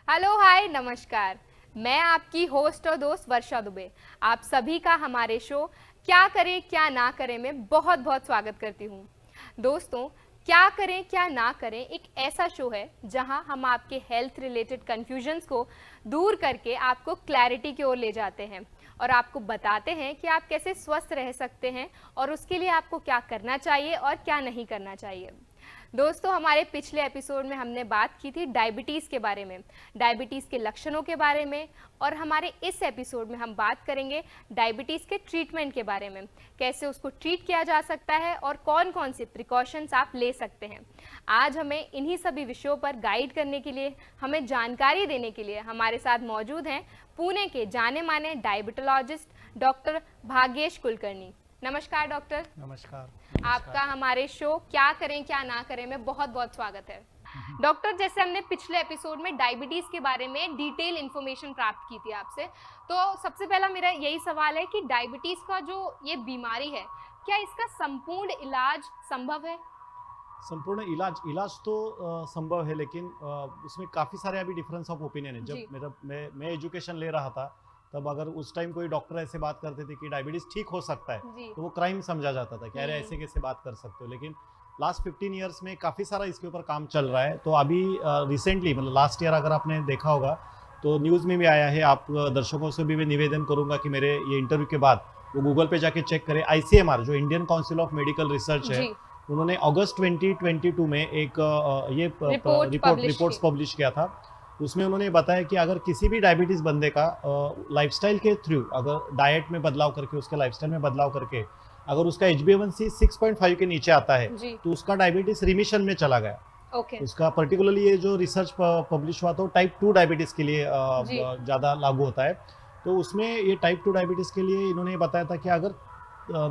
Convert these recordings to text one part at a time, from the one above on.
Hello hi नमस्कार। मैं आपकी होस्ट और दोस्त वर्षा दुबे आप सभी का हमारे शो क्या करें क्या ना करें में बहुत बहुत स्वागत करती हूँ। दोस्तों, क्या करें क्या ना करें एक ऐसा शो है जहां हम आपके हेल्थ रिलेटेड कन्फ्यूजन्स को दूर करके आपको क्लैरिटी की ओर ले जाते हैं और आपको बताते हैं कि आप कैसे स्वस्थ रह सकते हैं और उसके लिए आपको क्या करना चाहिए और क्या नहीं करना चाहिए। दोस्तों, हमारे पिछले एपिसोड में हमने बात की थी डायबिटीज़ के बारे में, डायबिटीज़ के लक्षणों के बारे में, और हमारे इस एपिसोड में हम बात करेंगे डायबिटीज़ के ट्रीटमेंट के बारे में, कैसे उसको ट्रीट किया जा सकता है और कौन कौन से प्रिकॉशंस आप ले सकते हैं। आज हमें इन्हीं सभी विषयों पर गाइड करने के लिए, हमें जानकारी देने के लिए हमारे साथ मौजूद हैं पुणे के जाने माने डायबिटोलॉजिस्ट डॉक्टर भाग्येश कुलकर्णी। नमस्कार डॉक्टर। नमस्कार। आपका हमारे शो क्या करें क्या ना करें में बहुत बहुत स्वागत है। डॉक्टर, जैसे हमने पिछले एपिसोड में डायबिटीज के बारे में डिटेल इन्फॉर्मेशन प्राप्त की थी आपसे, तो सबसे पहला मेरा यही सवाल है कि डायबिटीज का जो ये बीमारी है, क्या इसका संपूर्ण इलाज संभव है? संपूर्ण इलाज तो संभव है, लेकिन उसमें काफ़ी सारे अभी डिफरेंस ऑफ ओपिनियन है। जब मैं एजुकेशन ले रहा था, तब अगर उस टाइम कोई डॉक्टर ऐसे बात करते थे कि डायबिटीज़ ठीक हो सकता है, तो वो क्राइम समझा जाता था कि अरे ऐसे कैसे बात कर सकते हो। लेकिन लास्ट 15 ईयर्स में काफ़ी सारा इसके ऊपर काम चल रहा है। तो अभी रिसेंटली, मतलब लास्ट ईयर अगर आपने देखा होगा तो न्यूज़ में भी आया है। आप दर्शकों से भी मैं निवेदन करूंगा कि मेरे ये इंटरव्यू के बाद वो गूगल पे जाके चेक करें। ICMR, जो Indian council of medical research है, उन्होंने अगस्त 2022 में एक रिपोर्ट्स पब्लिश किया था। उसमें उन्होंने बताया कि अगर किसी भी डायबिटीज़ बंदे का लाइफस्टाइल के थ्रू, अगर डाइट में बदलाव करके, उसके लाइफस्टाइल में बदलाव करके अगर उसका HbA1c 6.5 के नीचे आता है, तो उसका डायबिटीज़ रिमिशन में चला गया। उसका पर्टिकुलरली ये जो रिसर्च पब्लिश हुआ तो टाइप 2 डायबिटीज़ के लिए ज़्यादा लागू होता है। तो उसमें ये टाइप 2 डायबिटीज़ के लिए इन्होंने बताया था कि अगर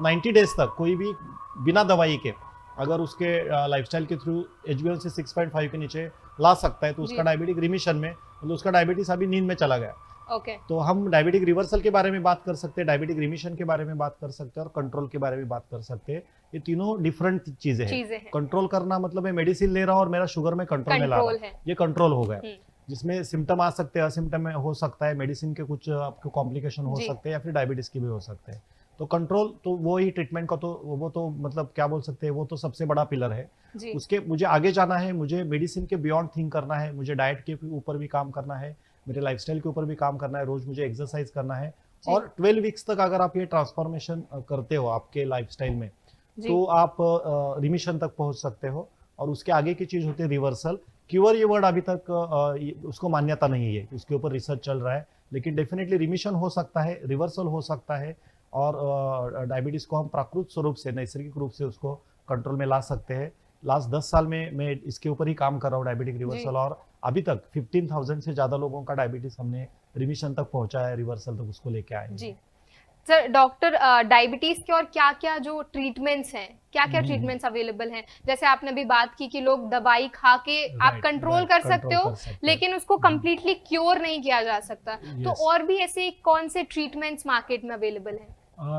90 डेज तक कोई भी बिना दवाई के अगर उसके लाइफस्टाइल के थ्रू HbA1c 6.5 के नीचे ला सकता है, तो उसका डायबिटिक रिमिशन में, मतलब उसका डायबिटीज अभी नींद में चला गया। तो हम डायबिटिक रिवर्सल के बारे में बात कर सकते हैं, डायबिटिक रिमिशन के बारे में बात कर सकते हैं और कंट्रोल के बारे में बात कर सकते हैं। ये तीनों डिफरेंट चीजें हैं। कंट्रोल करना मतलब मैं मेडिसिन ले रहा हूँ और मेरा शुगर में कंट्रोल में ला रहा हूँ, ये कंट्रोल हो गया। जिसमें सिम्टम आ सकते हैं, असिम्टम में हो सकता है, मेडिसिन के कुछ आपको कॉम्प्लिकेशन हो सकते हैं या फिर डायबिटीज की भी हो सकते हैं। तो कंट्रोल तो वो ही ट्रीटमेंट का, तो वो तो मतलब क्या बोल सकते हैं, वो तो सबसे बड़ा पिलर है। उसके मुझे आगे जाना है, मुझे मेडिसिन के बियॉन्ड थिंक करना है, मुझे डाइट के ऊपर भी काम करना है, मेरे लाइफस्टाइल के ऊपर भी काम करना है, रोज मुझे एक्सरसाइज करना है। और 12 वीक्स तक अगर आप ये ट्रांसफॉर्मेशन करते हो आपके लाइफस्टाइल में, तो आप रिमिशन तक पहुंच सकते हो। और उसके आगे की चीज होती है रिवर्सल। क्योर ये वर्ड अभी तक उसको मान्यता नहीं है, उसके ऊपर रिसर्च चल रहा है, लेकिन डेफिनेटली रिमिशन हो सकता है, रिवर्सल हो सकता है। और डायबिटीज को हम प्राकृतिक स्वरूप से, नैसर्गिक रूप से उसको कंट्रोल में ला सकते हैं। लास्ट 10 साल में मैं इसके ऊपर ही काम कर रहा हूँ, डायबिटिक रिवर्सल, और अभी तक 15,000 से ज्यादा लोगों का डायबिटीज हमने रिमिशन तक पहुंचाया है, रिवर्सल तक उसको लेके आए। जी सर, डॉक्टर, डायबिटीज के और क्या क्या जो ट्रीटमेंट्स हैं, क्या क्या ट्रीटमेंट्स अवेलेबल हैं? जैसे आपने भी बात की कि लोग दवाई खा के आप कंट्रोल कर सकते हो, लेकिन उसको कंप्लीटली क्योर नहीं किया जा सकता। तो और भी ऐसे कौन से ट्रीटमेंट्स मार्केट में अवेलेबल हैं?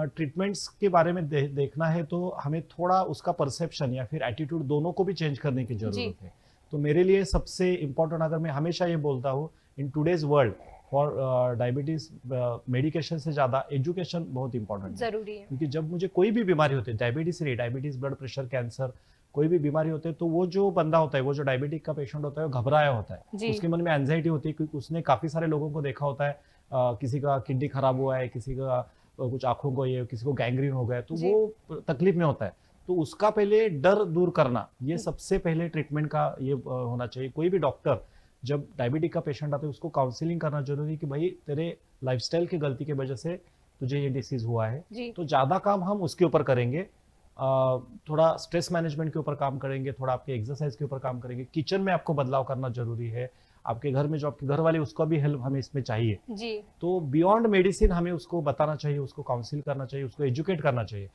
ट्रीटमेंट्स के बारे में देखना है तो हमें थोड़ा उसका परसेप्शन या फिर एटीट्यूड दोनों को भी चेंज करने की जरूरत है। तो मेरे लिए सबसे इम्पोर्टेंट, अगर मैं हमेशा ये बोलता हूँ, in today's world for diabetes medication से ज़्यादा एजुकेशन बहुत इंपॉर्टेंट जरूरी है। क्योंकि जब मुझे कोई भी बीमारी होती है, डायबिटीज, ब्लड प्रेशर, कैंसर, कोई भी बीमारी होती है, तो वो जो बंदा होता है, वो जो डायबिटिक का पेशेंट होता है, वो घबराया होता है, उसके मन में एंजाइटी होती है, क्योंकि उसने काफ़ी सारे लोगों को देखा होता है, किसी का किडनी खराब हुआ है, किसी का कुछ आंखों को, ये किसी को गैंग्रीन हो गया, तो वो तकलीफ में होता है। तो उसका पहले डर दूर करना, ये सबसे पहले ट्रीटमेंट का ये होना चाहिए। कोई भी डॉक्टर जब डायबिटिक का पेशेंट आता है, उसको काउंसलिंग करना जरूरी है कि भाई तेरे लाइफस्टाइल की गलती की वजह से तुझे ये डिसीज हुआ है। तो ज्यादा काम हम उसके ऊपर करेंगे, थोड़ा स्ट्रेस मैनेजमेंट के ऊपर काम करेंगे, थोड़ा आपके एक्सरसाइज के ऊपर काम करेंगे, किचन में आपको बदलाव करना जरूरी है, आपके घर में जो आपके घर वाले, उसका भी हेल्प हमें इसमें चाहिए। तो बियॉन्ड मेडिसिन हमें उसको बताना चाहिए, उसको काउंसिल करना चाहिए, उसको एजुकेट करना चाहिए।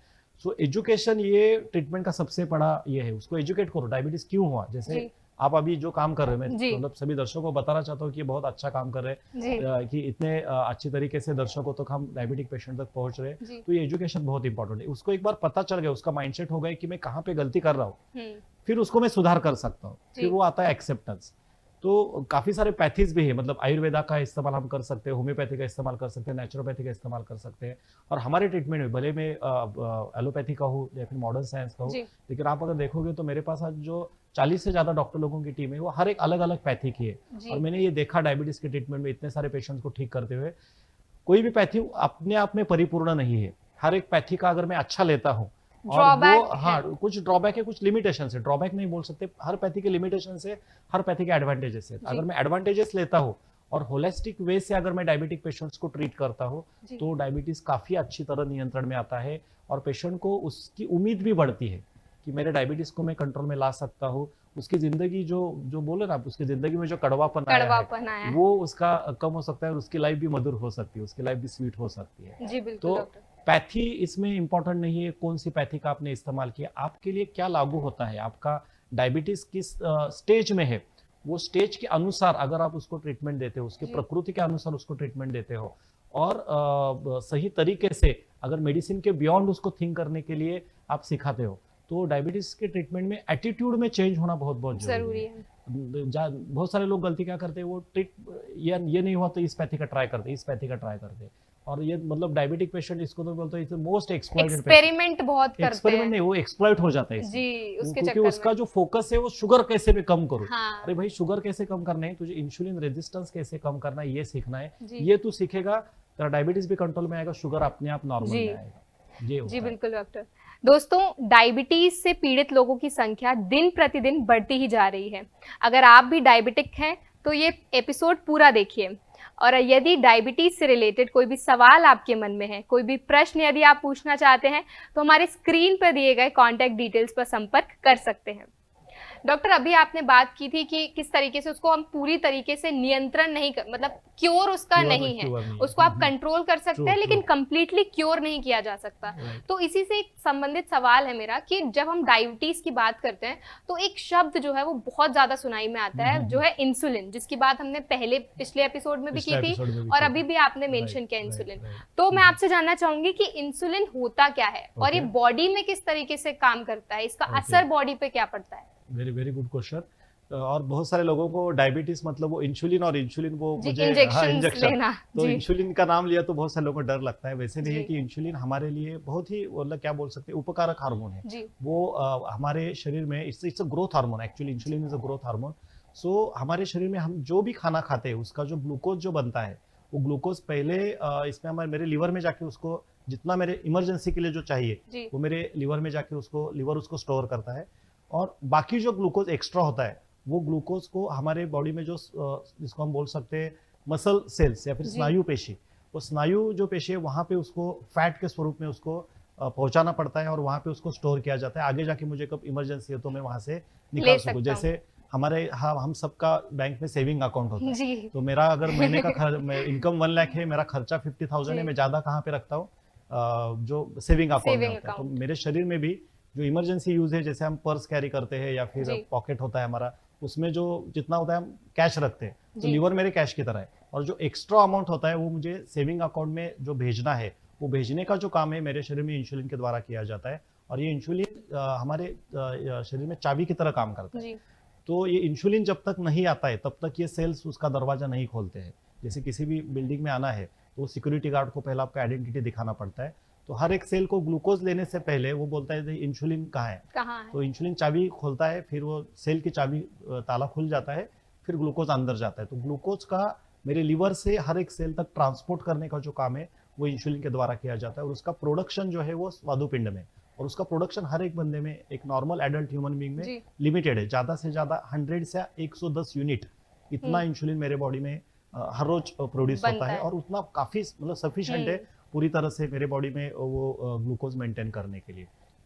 सो एजुकेशन ये ट्रीटमेंट का सबसे बड़ा ये है, उसको एजुकेट करो, डायबिटीज क्यों हुआ। जैसे आप अभी जो काम कर रहे हैं, मैं मतलब सभी दर्शकों को बताना चाहता हूँ कि बहुत अच्छा काम कर रहे हैं, कि इतने अच्छी तरीके से दर्शकों तक हम डायबिटिक पेशेंट तक पहुंच रहे हैं। तो ये एजुकेशन बहुत इंपॉर्टेंट है। उसको एक बार पता चल गया, उसका माइंडसेट हो गया कि मैं कहाँ पे गलती कर रहा हूँ, फिर उसको मैं सुधार कर सकता हूँ। फिर वो आता है एक्सेप्टेंस। तो काफ़ी सारे पैथीज भी है, मतलब आयुर्वेदा का इस्तेमाल हम कर सकते हैं, होम्योपैथी का इस्तेमाल कर सकते हैं, नेचुरोपैथी का इस्तेमाल कर सकते हैं। और हमारे ट्रीटमेंट में भले मैं एलोपैथी का हूँ या फिर मॉडर्न साइंस का हूँ, जी लेकिन आप अगर देखोगे तो मेरे पास आज जो 40 से ज़्यादा डॉक्टर लोगों की टीम है वो हर एक अलग अलग पैथी की है। जी और मैंने ये देखा डायबिटीज़ के ट्रीटमेंट में इतने सारे पेशेंट्स को ठीक करते हुए, कोई भी पैथी अपने आप में परिपूर्ण नहीं है। हर एक पैथी का अगर मैं अच्छा लेता हूँ और वो, ड्रॉबैक है। हाँ, कुछ ड्रॉबैक है, कुछ लिमिटेशन है, ड्रॉबैक नहीं बोल सकते, हर पैथी के लिमिटेशन है, हर पैथी के एडवांटेजेस है। जी अगर मैं एडवांटेजेस लेता हूँ और होलिस्टिक वे से अगर मैं डायबिटिक पेशेंट्स को ट्रीट करता हूँ, जी तो डायबिटीज काफी अच्छी तरह नियंत्रण में आता है और पेशेंट को उसकी उम्मीद भी बढ़ती है कि मेरे डायबिटीज को मैं कंट्रोल में ला सकता हूँ। उसकी जिंदगी जो जो बोले ना, उसकी जिंदगी में जो कड़वापन आया है कड़वापन आया है। वो उसका कम हो सकता है और उसकी लाइफ भी मधुर हो सकती है, उसकी लाइफ भी स्वीट हो सकती है। जी बिल्कुल तो डॉक्टर। पैथी इसमें इंपॉर्टेंट नहीं है कौन सी पैथी का आपने इस्तेमाल किया, आपके लिए क्या लागू होता है, आपका डायबिटीज किस स्टेज में है, वो स्टेज के अनुसार अगर आप उसको ट्रीटमेंट देते हो, उसकी जी प्रकृति के अनुसार उसको ट्रीटमेंट देते हो और सही तरीके से अगर मेडिसिन के बियॉन्ड उसको थिंक करने के लिए आप सिखाते हो, तो डायबिटीज के ट्रीटमेंट में एटीट्यूड में चेंज होना बहुत बहुत जरूरी जरूरी है। है। बहुत सारे लोग गलती क्या करते हैं, वो ट्रीट ये नहीं हुआ तो इस पैथी का ट्राई करते, इस पैथी का ट्राई करते, और ये मतलब डायबिटिक पेशेंट इसको तो बोलते हैं मोस्ट एक्सप्लॉइटेड पेशेंट। एक्सपेरिमेंट बहुत करते एक्सपेरिमेंट हैं। नहीं, वो एक्सप्लॉइट हो जाता है इसमें। जी उसके क्योंकि चक्कर उसका में। जो फोकस है वो शुगर कैसे भी कम करो। हाँ अरे भाई, शुगर कैसे कम करना है, तुझे इंसुलिन रेजिस्टेंस कैसे कम करना है ये सीखना है। जी ये तू सीखेगा, तेरा डायबिटीज भी कंट्रोल में आएगा, शुगर अपने आप नॉर्मल जी में आएगा। ये होता जी है। बिल्कुल डॉक्टर। दोस्तों, डायबिटीज से पीड़ित लोगों की संख्या दिन प्रतिदिन बढ़ती ही जा रही है। अगर आप भी डायबिटिक हैं तो ये एपिसोड पूरा देखिए। और यदि डायबिटीज से रिलेटेड कोई भी सवाल आपके मन में है, कोई भी प्रश्न यदि आप पूछना चाहते हैं, तो हमारे स्क्रीन पर दिए गए कॉन्टैक्ट डिटेल्स पर संपर्क कर सकते हैं। डॉक्टर, अभी आपने बात की थी कि किस तरीके से उसको हम पूरी तरीके से नियंत्रण नहीं कर, मतलब क्योर उसका Cure नहीं है, cure नहीं है। उसको आप कंट्रोल कर सकते True, हैं लेकिन true. कंप्लीटली क्योर नहीं किया जा सकता। Right. तो इसी से एक संबंधित सवाल है मेरा कि जब हम डायबिटीज की बात करते हैं तो एक शब्द जो है वो बहुत ज्यादा सुनाई में आता है, जो है इंसुलिन, जिसकी बात हमने पिछले एपिसोड में भी की पिछले थी एपिसोड में भी और की अभी थी। भी आपने मेंशन Right, किया right, इंसुलिन। right. तो मैं आपसे जानना चाहूंगी कि इंसुलिन होता क्या है और ये Okay. बॉडी में किस तरीके से काम करता है, इसका Okay. असर बॉडी पे क्या पड़ता है? Very very good question. और बहुत सारे लोगों को डायबिटीज मतलब वो इंसुलिन, और इंसुलिन वो जी मुझे, हाँ, इंजेक्शन इंजेक्शन। लेना। तो जी इंसुलिन का नाम लिया तो बहुत सारे लोगों को डर लगता है, वैसे नहीं है जी कि इंसुलिन हमारे लिए बहुत ही, मतलब क्या बोल सकते हैं, उपकारक हार्मोन है। जी वो हमारे शरीर में it's a growth hormone, actually insulin is a growth hormone. So हमारे शरीर में हम जो भी खाना खाते हैं उसका जो ग्लूकोज जो बनता है, वो ग्लूकोज पहले इसमें हमारे मेरे लीवर में जाके उसको जितना मेरे इमरजेंसी के लिए जो चाहिए जी वो मेरे लीवर में जाके उसको लीवर उसको स्टोर करता है। और बाकी जो ग्लूकोज एक्स्ट्रा होता है वो ग्लूकोज को हमारे बॉडी में जो जिसको हम बोल सकते हैं मसल सेल्स या फिर जी स्नायु पेशी, वो स्नायु जो पेशी है वहाँ पे उसको फैट के स्वरूप में उसको पहुंचाना पड़ता है और वहाँ पे उसको स्टोर किया जाता है। आगे जाके मुझे कब इमरजेंसी है तो मैं वहाँ से निकाल ले सकूँ। सकता हूँ। जैसे हमारे, हाँ, हम सबका बैंक में सेविंग अकाउंट होता है। जी तो मेरा अगर महीने का इनकम 1 लाख है, मेरा खर्चा 50,000 है, जी मैं ज़्यादा कहाँ पे रखता हूँ, जो सेविंग अकाउंट में सेविंग होता है। तो अकाउंट। मेरे शरीर में भी जो इमरजेंसी यूज है, जैसे हम पर्स कैरी करते हैं या फिर जी पॉकेट होता है हमारा, उसमें जो जितना होता है हम कैश रखते हैं, तो जी लीवर मेरे कैश की तरह है। और जो एक्स्ट्रा अमाउंट होता है वो मुझे सेविंग अकाउंट में जो भेजना है, वो भेजने का जो काम है मेरे शरीर में इंसुलिन के द्वारा किया जाता है। और ये इंसुलिन हमारे शरीर में चाबी की तरह काम करता है। जी तो ये इंसुलिन जब तक नहीं आता है तब तक ये सेल्स उसका दरवाजा नहीं खोलते हैं। जैसे किसी भी बिल्डिंग में आना है तो सिक्योरिटी गार्ड को पहले आपका आइडेंटिटी दिखाना पड़ता है। तो हर एक सेल को ग्लूकोज लेने से पहले वो बोलता है इंसुलिन कहाँ है। कहाँ है? तो इंसुलिन चाबी खोलता है, फिर वो सेल की चाबी ताला खुल जाता है, फिर ग्लूकोज अंदर जाता है। तो ग्लूकोज का मेरे लीवर से हर एक सेल तक ट्रांसपोर्ट करने का जो काम है वो इंसुलिन के द्वारा किया जाता है। और उसका प्रोडक्शन जो है वो स्वादुपिंड में, और उसका प्रोडक्शन हर एक बंदे में, एक नॉर्मल एडल्ट ह्यूमन बीइंग में जी लिमिटेड है। ज़्यादा से ज़्यादा 100 से 110 यूनिट इतना इंसुलिन मेरे बॉडी में हर रोज प्रोड्यूस होता बनता है। है। और उतना काफ़ी मतलब सफिशिएंट है पूरी तरह से मेरे बॉडी में वो ग्लूकोज मेंटेन करने के लिए।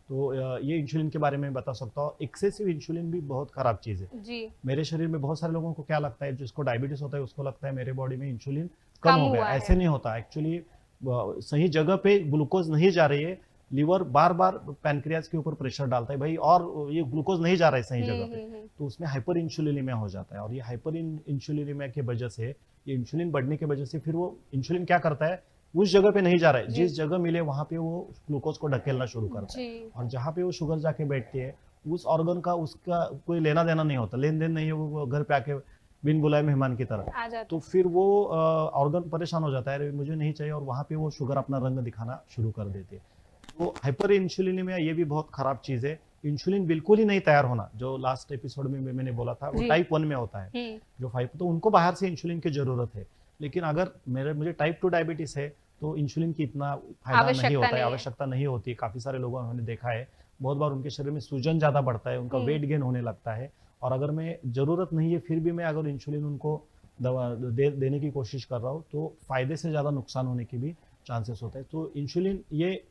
तो ये इंसुलिन के बारे में बता सकता हूँ। एक्सेसिव इंसुलिन भी बहुत खराब चीज़ है। जी मेरे शरीर में बहुत सारे लोगों को क्या लगता है, जिसको डायबिटीज होता है उसको लगता है मेरे बॉडी में इंसुलिन कम कम हो गया। हुआ है। ऐसे नहीं होता एक्चुअली। सही जगह पे ग्लूकोज नहीं जा रही है, लीवर बार बार पैनक्रियाज के ऊपर प्रेशर डालता है, भाई और ये ग्लूकोज नहीं जा रहा है सही जगह पे, तो उसमें हाइपर इंसुलिनीमिया हो जाता है। और ये हाइपर इंसुलिनीमिया की वजह से, ये इंसुलिन बढ़ने की वजह से, फिर वो इंसुलिन क्या करता है, उस जगह पे नहीं जा रहा है, जी। जिस जगह मिले वहां पे वो ग्लूकोज को ढकेलना शुरू करता है। जी और जहाँ पे वो शुगर जाके बैठती है, उस ऑर्गन का उसका कोई लेना देना नहीं होता, लेन देन नहीं है। वो घर पे आके बिन बुलाए मेहमान की तरह, आ जाता तो फिर वो ऑर्गन परेशान हो जाता है, अरे मुझे नहीं चाहिए, और वहाँ पे वो शुगर अपना रंग दिखाना शुरू कर देती है। तो हाइपर इंसुलिनीमिया ये भी बहुत खराब चीज़ है। इंसुलिन बिल्कुल ही नहीं तैयार होना, जो लास्ट एपिसोड में मैंने बोला था, वो जी। टाइप 1 में होता है। जो 5, तो उनको बाहर से इंसुलिन की ज़रूरत है। लेकिन अगर मुझे टाइप 2 डायबिटीज़ है, तो इंसुलिन की इतना फायदा नहीं आवश्यकता होता है, नहीं है। आवश्यकता नहीं होती। काफ़ी सारे लोगों हमने देखा है, बहुत बार उनके शरीर में सूजन ज़्यादा बढ़ता है, उनका वेट गेन होने लगता है। और अगर मैं ज़रूरत नहीं है फिर भी मैं अगर इंसुलिन उनको दवा देने की कोशिश कर रहा हूँ, तो फ़ायदे से ज़्यादा नुकसान होने की भी चांसेस होता है। तो इंसुलिन ये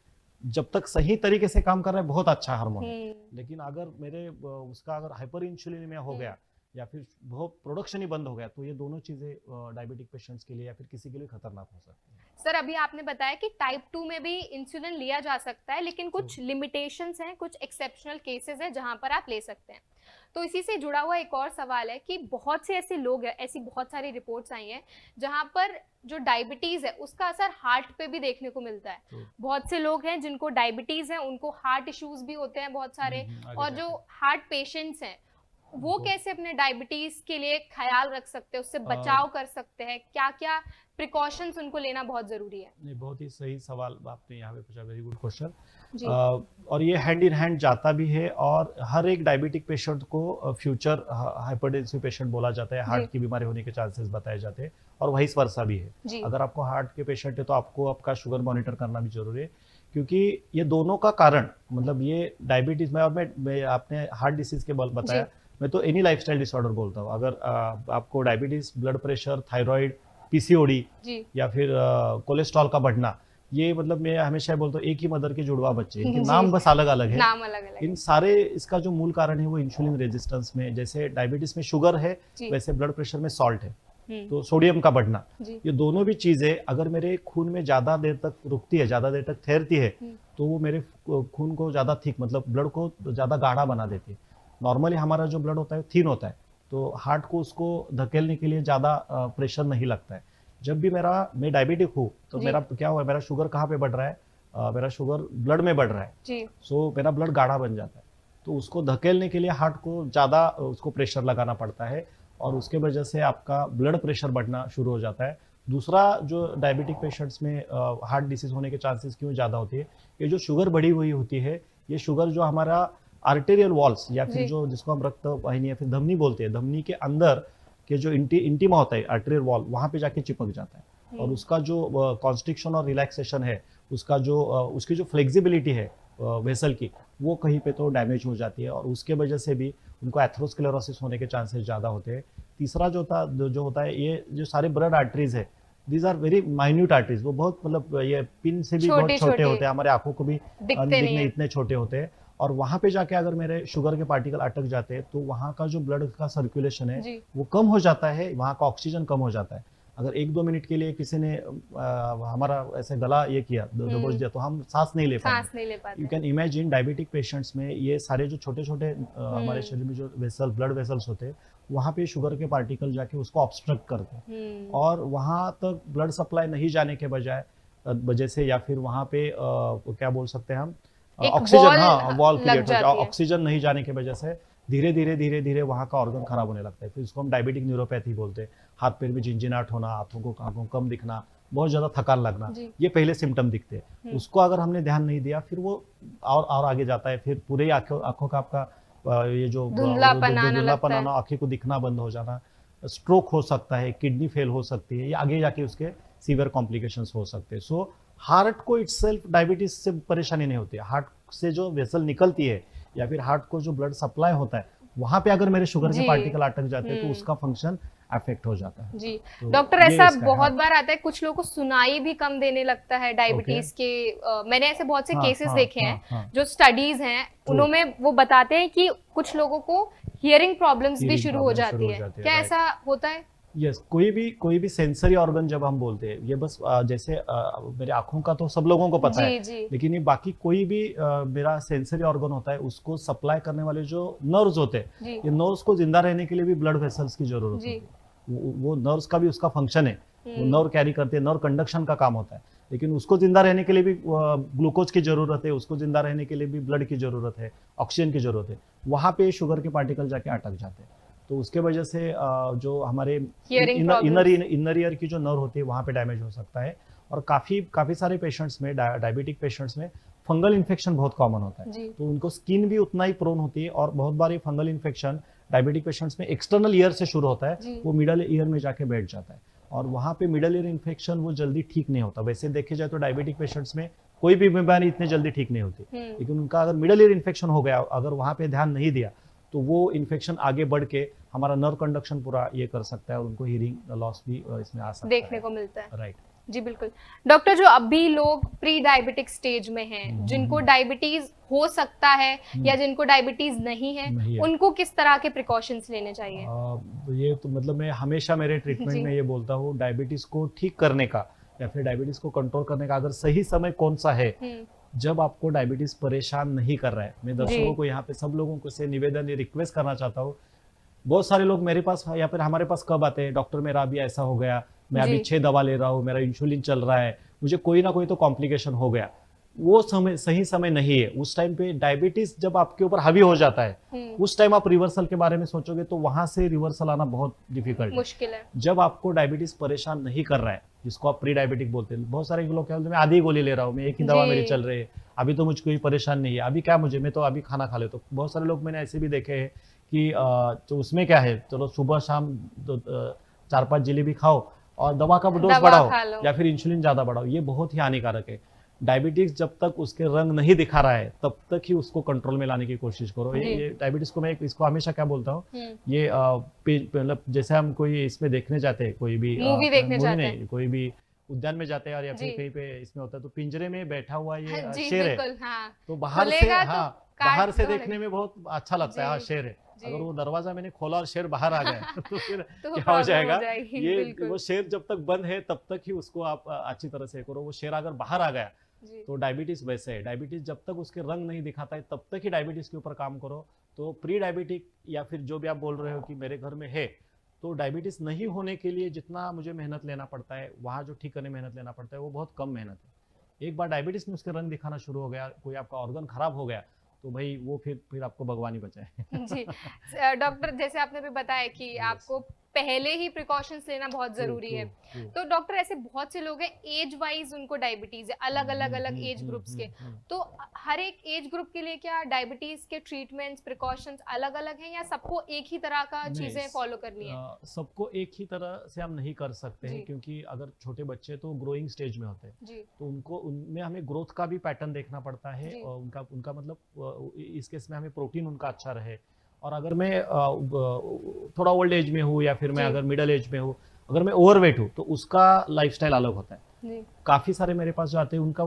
जब तक सही तरीके से काम कर रहा है, बहुत अच्छा हार्मोन है। लेकिन अगर उसका अगर हाइपर इंसुलिनीमिया हो गया या फिर बहुत प्रोडक्शन ही बंद हो गया, तो ये दोनों चीज़ें डायबिटिक पेशेंट्स के लिए या फिर किसी के लिए खतरनाक हो सकती है। सर अभी आपने बताया कि टाइप 2 में भी इंसुलिन लिया जा सकता है, लेकिन कुछ लिमिटेशंस हैं, कुछ एक्सेप्शनल केसेस हैं जहां पर आप ले सकते हैं। तो इसी से जुड़ा हुआ एक और सवाल है कि बहुत से ऐसे लोग हैं, ऐसी बहुत सारी रिपोर्ट्स आई हैं जहां पर जो डायबिटीज है उसका असर हार्ट पे भी देखने को मिलता है। बहुत से लोग हैं जिनको डायबिटीज है, उनको हार्ट इश्यूज भी होते हैं बहुत सारे, और जो हार्ट पेशेंट्स हैं वो कैसे अपने डायबिटीज के लिए ख्याल रख सकते हैं, उससे बचाव कर सकते हैं, क्या क्या प्रिकॉशंस उनको लेना बहुत जरूरी है? नहीं, बहुत ही सही सवाल आपने यहाँ पे पूछा, वेरी गुड क्वेश्चन। जी। और ये हैंड इन हैंड जाता भी है, और हर एक डायबिटिक पेशेंट को फ्यूचर हाइपरटेंसिव पेशेंट बोला जाता है, हार्ट की बीमारी होने के चांसेस बताए जाते हैं, और वाइस वर्सा भी है। अगर आपको हार्ट के पेशेंट है तो आपको आपका शुगर मॉनिटर करना भी जरूरी है, क्योंकि ये दोनों का कारण, मतलब ये डायबिटीज में, और मैं आपने हार्ट डिसीज के बताया, मैं तो एनी लाइफस्टाइल डिसऑर्डर बोलता हूँ। अगर आपको diabetes, blood pressure, thyroid, PCOD या फिर कोलेस्ट्रॉल का बढ़ना, ये मतलब मैं हमेशा बोलता हूँ एक ही मदर के जुड़वा बच्चे, इनके नाम बस अलग अलग है। नाम अलग अलग इन सारे, इसका जो मूल कारण है वो इंसुलिन रेजिस्टेंस में, जैसे डायबिटीज में शुगर है वैसे ब्लड प्रेशर में सॉल्ट है, तो सोडियम का बढ़ना, ये दोनों भी चीजें अगर मेरे खून में ज्यादा देर तक रुकती है, ज्यादा देर तक ठहरती है, तो वो मेरे खून को ज्यादा थिक, मतलब ब्लड को ज्यादा गाढ़ा बना देती है। नॉर्मली हमारा जो ब्लड होता है थिन होता है, तो हार्ट को उसको धकेलने के लिए ज्यादा प्रेशर नहीं लगता है। जब भी मैं डायबिटिक हूँ, तो मेरा क्या हुआ, मेरा शुगर कहाँ पे बढ़ रहा है, मेरा शुगर ब्लड में बढ़ रहा है, सो मेरा ब्लड गाढ़ा बन जाता है, तो उसको धकेलने के लिए हार्ट को ज्यादा उसको प्रेशर लगाना पड़ता है, और उसके वजह से आपका ब्लड प्रेशर बढ़ना शुरू हो जाता है। दूसरा, जो डायबिटिक पेशेंट्स में हार्ट डिसीज होने के चांसेस क्यों ज्यादा होती है, ये जो शुगर बढ़ी हुई होती है, ये शुगर जो हमारा आर्टेरियल वॉल्स या फिर जो जिसको हम रक्त वाहिनी या फिर धमनी बोलते हैं, धमनी के अंदर के जो इंटीमा होता है, आर्टेरियल वॉल, वहां पे जाके चिपक जाता है, और उसका जो कॉन्स्ट्रिक्शन और रिलैक्सेशन है, उसका जो उसकी जो फ्लेक्सिबिलिटी है वेसल की, वो कहीं पे तो डैमेज हो जाती है, और उसके वजह से भी उनको एथेरोस्क्लेरोसिस होने के चांसेस ज़्यादा होते हैं। तीसरा जो होता है, ये जो सारे ब्लड आर्टरीज है, these are very minute arteries, वो बहुत, मतलब ये पिन से भी बहुत छोटे होते हैं, हमारे आंखों को भी दिखने इतने छोटे होते हैं, और वहां पे जाके अगर मेरे शुगर के पार्टिकल अटक जाते हैं, तो वहां का जो ब्लड का सर्कुलेशन है वो कम हो जाता है, वहां का ऑक्सीजन कम हो जाता है। अगर 1-2 मिनट के लिए किसी ने हमारा ऐसे गला ये किया, दबोच दिया, तो हम सांस नहीं ले पाते। You can imagine diabetic patients में ये सारे जो छोटे छोटे हमारे शरीर में जो ब्लड वेसल्स होते हैं, वहाँ पे शुगर के पार्टिकल जाके उसको ऑब्स्ट्रक्ट करते हैं, और वहाँ तक ब्लड सप्लाई नहीं जाने के वजह से, या फिर वहाँ पे क्या बोल सकते हैं हम, ऑक्सीजन वॉल क्रिएट हो जाए, ऑक्सीजन नहीं जाने की वजह से धीरे धीरे वहाँ का ऑर्गन खराब होने लगता है। फिर इसको हम डायबिटिक न्यूरोपैथी बोलते हैं। हाथ पैर में झिंझिनाहट होना, आंखों को कम दिखना, बहुत ज्यादा थकान लगना, ये पहले सिम्टम दिखते हैं। उसको अगर हमने ध्यान नहीं दिया, फिर वो और आगे जाता है, फिर पूरे आंखों का आपका ये जो धुंधलापन आना, आंखें को दिखना बंद हो जाना, स्ट्रोक हो सकता है, किडनी फेल हो सकती है, या आगे जाके उसके सीवियर कॉम्प्लिकेशंस हो सकते हैं। सो हार्ट को इटसेल्फ डायबिटीज से परेशानी नहीं होती है। हार्ट से जो वेसल निकलती है या फिर हार्ट को जो ब्लड सप्लाई होता है, वहां पे अगर मेरे शुगर के पार्टिकल अटक जाते हैं, तो उसका फंक्शन अफेक्ट हो जाता है। जी तो डॉक्टर, ऐसा बहुत बार आता है, कुछ लोगों को सुनाई भी कम देने लगता है डायबिटीज के। मैंने ऐसे बहुत से केसेस देखे हैं, जो स्टडीज हैं उन्होंने वो बताते हैं कि कुछ लोगों को हियरिंग प्रॉब्लम्स भी शुरू हो जाती है। क्या ऐसा होता है? यस, कोई भी सेंसरी ऑर्गन जब हम बोलते हैं, ये बस जैसे मेरे आंखों का तो सब लोगों को पता है, लेकिन ये बाकी कोई भी मेरा सेंसरी ऑर्गन होता है, उसको सप्लाई करने वाले जो नर्व्स होते हैं, ये नर्व्स को जिंदा रहने के लिए भी ब्लड वेसल्स की जरूरत होती है। वो नर्व्स का भी उसका फंक्शन है, वो नर्व कैरी करते हैं, नर्व कंडक्शन का काम होता है, लेकिन उसको जिंदा रहने के लिए भी ग्लूकोज की जरूरत है, उसको जिंदा रहने के लिए भी ब्लड की जरूरत है, ऑक्सीजन की जरूरत है। वहां पे शुगर के पार्टिकल जाके अटक जाते हैं। तो उसके वजह से जो हमारे Hearing इनर ईयर की जो नर्व होती है वहाँ पे डैमेज हो सकता है। और काफ़ी सारे पेशेंट्स में, डायबिटिक पेशेंट्स में फंगल इन्फेक्शन बहुत कॉमन होता है, जी। तो उनको स्किन भी उतना ही प्रोन होती है। और बहुत बार ये फंगल इन्फेक्शन डायबिटिक पेशेंट्स में एक्सटर्नल ईयर से शुरू होता है, वो मिडल ईयर में जाके बैठ जाता है, और वहाँ पे मिडल ईयर इन्फेक्शन वो जल्दी ठीक नहीं होता। वैसे देखे जाए तो डायबिटिक पेशेंट्स में कोई भी बीमारी इतने जल्दी ठीक नहीं होती, लेकिन उनका अगर मिडल ईयर इन्फेक्शन हो गया, अगर वहाँ पे ध्यान नहीं दिया, तो वो इन्फेक्शन आगे बढ़ के हमारा नर्व कंडक्शन पूरा ये कर सकता है, और उनको हियरिंग लॉस भी इसमें आ सकता है, देखने को मिलता है। राइट। जी बिल्कुल। डॉक्टर, जो अभी लोग प्री डायबिटिक स्टेज में हैं, जिनको डायबिटीज हो सकता है या जिनको डायबिटीज नहीं है, उनको किस तरह के प्रिकॉशंस लेने चाहिए? ये तो मतलब मैं हमेशा मेरे ट्रीटमेंट में ये बोलता हूँ, डायबिटीज को ठीक करने का या फिर डायबिटीज को कंट्रोल करने का अगर सही समय कौन सा है, जब आपको डायबिटीज परेशान नहीं कर रहा है। मैं दर्शकों को यहाँ पे सब लोगों को से निवेदन, रिक्वेस्ट करना चाहता हूँ, बहुत सारे लोग मेरे पास या फिर हमारे पास कब आते हैं, डॉक्टर मेरा अभी ऐसा हो गया, मैं अभी 6 दवा ले रहा हूँ, मेरा इंसुलिन चल रहा है, मुझे कोई ना कोई तो कॉम्प्लिकेशन हो गया। वो समय सही समय नहीं है। उस टाइम पे डायबिटीज जब आपके ऊपर हावी हो जाता है, उस टाइम आप रिवर्सल के बारे में सोचोगे तो वहां से रिवर्सल आना बहुत डिफिकल्ट है, मुश्किल है। जब आपको डायबिटीज परेशान नहीं कर रहा है, जिसको आप प्री डायबिटिक बोलते हैं। बहुत सारे लोग क्या बोलते हैं, मैं आधी गोली ले रहा हूँ, मैं एक ही दवा मेरी चल रही है, अभी तो मुझे कोई परेशान नहीं है, अभी क्या मुझे, मैं तो अभी खाना खा लेता हूँ। बहुत सारे लोग मैंने ऐसे भी देखे हैं कि तो उसमें क्या है, चलो सुबह शाम 4-5 जलेबी खाओ और दवा का डोज बढ़ाओ या फिर इंसुलिन ज्यादा बढ़ाओ, ये बहुत ही हानिकारक है। डायबिटीज जब तक उसके रंग नहीं दिखा रहा है तब तक ही उसको कंट्रोल में लाने की कोशिश करो। ये डायबिटीज को मैं इसको हमेशा क्या बोलता हूँ, ये मतलब जैसे हम कोई इसमें देखने जाते हैं, कोई भी मूवी देखने जाते हैं, कोई भी उद्यान में जाते हैं और या फिर कहीं पे इसमें होता है, तो पिंजरे में बैठा हुआ ये शेर है, तो बाहर से देखने में बहुत अच्छा लगता है, हाँ शेर है। अगर वो दरवाजा मैंने खोला और शेर बाहर आ गया तो फिर क्या हो जाएगा, ये वो शेर जब तक बंद है तब तक ही उसको आप अच्छी तरह से करो। वो शेर अगर बाहर आ गया तो डायबिटीज वैसे है, डायबिटीज जब तक उसके रंग नहीं दिखाता है तब तक ही डायबिटीज के ऊपर काम करो। तो प्री डायबिटिक या फिर जो भी आप बोल रहे हो कि मेरे घर में है, तो डायबिटीज नहीं होने के लिए जितना मुझे मेहनत लेना पड़ता है, वहाँ जो ठीक करने मेहनत लेना पड़ता है, वो बहुत कम मेहनत है। एक बार डायबिटीज में उसके रंग दिखाना शुरू हो गया, कोई आपका ऑर्गन खराब हो गया, तो भाई वो फिर आपको भगवान ही बचाए। जी डॉक्टर, जैसे आपने भी बताया कि आपको पहले ही प्रिकॉशंस लेना बहुत जरूरी है, तो डॉक्टर ऐसे बहुत से लोग हैं एज वाइज उनको डायबिटीज है, अलग अलग एज ग्रुप्स के, तो हर एक एज ग्रुप के लिए क्या डायबिटीज के ट्रीटमेंट्स, प्रिकॉशंस अलग अलग हैं या सबको एक ही तरह का चीजें फॉलो करनी है? सबको एक ही तरह से हम नहीं कर सकते हैं, क्योंकि अगर छोटे बच्चे तो ग्रोइंग स्टेज में होते हैं, तो उनमें हमें ग्रोथ का भी पैटर्न देखना पड़ता है, और उनका मतलब इस केस में हमें प्रोटीन उनका अच्छा रहे। और अगर मैं थोड़ा ओल्ड एज में हूँ या फिर मैं अगर मिडिल एज में हूँ, अगर मैं ओवरवेट हूँ, तो उसका लाइफस्टाइल अलग होता है। काफी सारे मेरे पास जो आते हैं उनका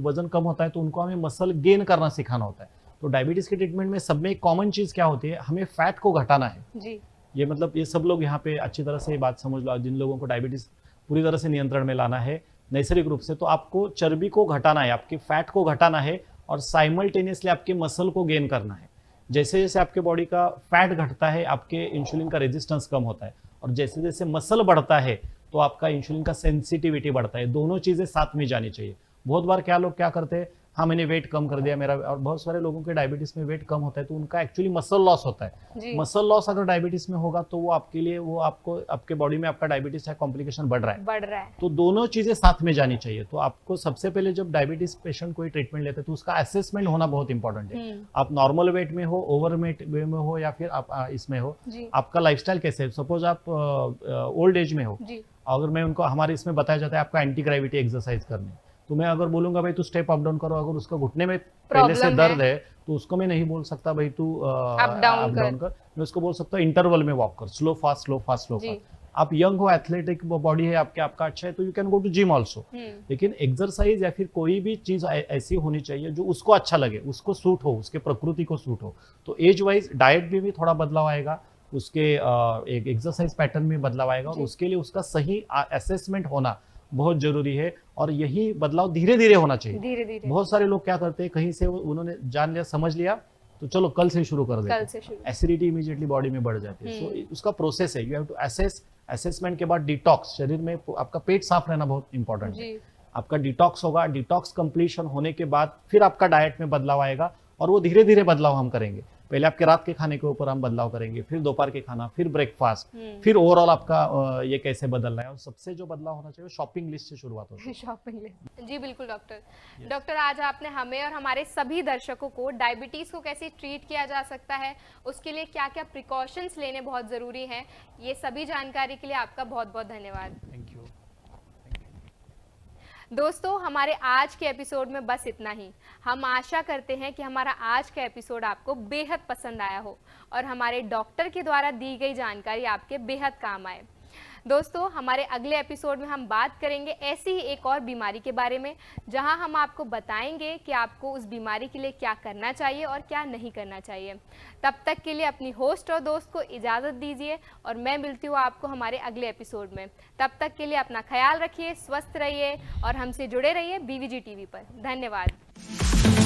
वजन कम होता है, तो उनको हमें मसल गेन करना सिखाना होता है। तो डायबिटीज के ट्रीटमेंट में सब में एक कॉमन चीज क्या होती है, हमें फैट को घटाना है। ये मतलब ये सब लोग यहाँ पे अच्छी तरह से बात समझ लो, जिन लोगों को डायबिटीज पूरी तरह से नियंत्रण में लाना है नैसर्गिक रूप से, तो आपको चर्बी को घटाना है, आपके फैट को घटाना है, और साइमल्टेनियसली आपके मसल को गेन करना है। जैसे जैसे आपके बॉडी का फैट घटता है, आपके इंसुलिन का रेजिस्टेंस कम होता है, और जैसे जैसे मसल बढ़ता है तो आपका इंसुलिन का सेंसिटिविटी बढ़ता है। दोनों चीजें साथ में जानी चाहिए। बहुत बार क्या लोग क्या करते हैं, हाँ मैंने वेट कम कर दिया मेरा, और बहुत सारे लोगों के डायबिटीज में वेट कम होता है तो उनका एक्चुअली मसल लॉस होता है। मसल लॉस अगर डायबिटीज में होगा तो वो आपके लिए, वो आपको आपके बॉडी में आपका डायबिटीज है कॉम्प्लिकेशन बढ़ रहा है। तो दोनों चीजें साथ में जानी चाहिए। तो आपको सबसे पहले जब डायबिटीज पेशेंट कोई ट्रीटमेंट लेते हैं तो उसका असेसमेंट होना बहुत इंपॉर्टेंट है। आप नॉर्मल वेट में हो, ओवर वेट में हो, या फिर आप इसमें हो, आपका लाइफस्टाइल कैसे है। सपोज आप ओल्ड एज में हो, अगर मैं उनको, हमारे इसमें बताया जाता है आपका एंटी ग्रेविटी एक्सरसाइज करने, तो मैं अगर बोलूंगा भाई तू स्टेप अप डाउन करो, अगर उसका घुटने में पहले से दर्द है तो उसको मैं नहीं बोल सकता भाई तू अप डाउन कर, मैं उसको बोल सकता हूँ इंटरवल में वॉक कर, slow fast slow fast slow fast. आप यंग हो, एथलेटिक बॉडी है आपका अच्छा है, तो you can go to gym also. लेकिन एक्सरसाइज या फिर कोई भी चीज ऐसी होनी चाहिए जो उसको अच्छा लगे, उसको सूट हो, उसके प्रकृति को सूट हो। तो एज वाइज डाइट में भी थोड़ा बदलाव आएगा, उसके एक एक्सरसाइज पैटर्न में बदलाव आएगा, और उसके लिए उसका सही असेसमेंट होना बहुत जरूरी है। और यही बदलाव धीरे धीरे होना चाहिए। धीरे। बहुत सारे लोग क्या करते हैं, कहीं से उन्होंने जान लिया, समझ लिया, तो चलो कल से शुरू कर देते, एसिडिटी इमीडिएटली बॉडी में बढ़ जाती है। सो उसका प्रोसेस है, you have to assess. Assessment के बाद डिटॉक्स, शरीर में आपका पेट साफ रहना बहुत इंपॉर्टेंट है। आपका डिटॉक्स होगा, डिटॉक्स कंप्लीशन होने के बाद फिर आपका डाइट में बदलाव आएगा, और वो धीरे धीरे बदलाव हम करेंगे। पहले आपके रात के खाने के ऊपर हम बदलाव करेंगे, फिर दोपहर के खाना, फिर ब्रेकफास्ट, हम्म। फिर ओवरऑल आपका ये कैसे बदलना है। और सबसे जो बदलाव होना चाहिए शॉपिंग लिस्ट से शुरुआत होती है। शॉपिंग लिस्ट, जी बिल्कुल डॉक्टर। डॉक्टर, आज आपने हमें और हमारे सभी दर्शकों को डायबिटीज को कैसे ट्रीट किया जा सकता है, उसके लिए क्या क्या प्रिकॉशंस लेने बहुत ज़रूरी हैं, ये सभी जानकारी के लिए आपका बहुत बहुत धन्यवाद। Thank you. दोस्तों, हमारे आज के एपिसोड में बस इतना ही। हम आशा करते हैं कि हमारा आज का एपिसोड आपको बेहद पसंद आया हो और हमारे डॉक्टर के द्वारा दी गई जानकारी आपके बेहद काम आए। दोस्तों, हमारे अगले एपिसोड में हम बात करेंगे ऐसी ही एक और बीमारी के बारे में, जहां हम आपको बताएंगे कि आपको उस बीमारी के लिए क्या करना चाहिए और क्या नहीं करना चाहिए। तब तक के लिए अपनी होस्ट और दोस्त को इजाज़त दीजिए और मैं मिलती हूँ आपको हमारे अगले एपिसोड में। तब तक के लिए अपना ख्याल रखिए, स्वस्थ रहिए और हमसे जुड़े रहिए BVG TV पर। धन्यवाद।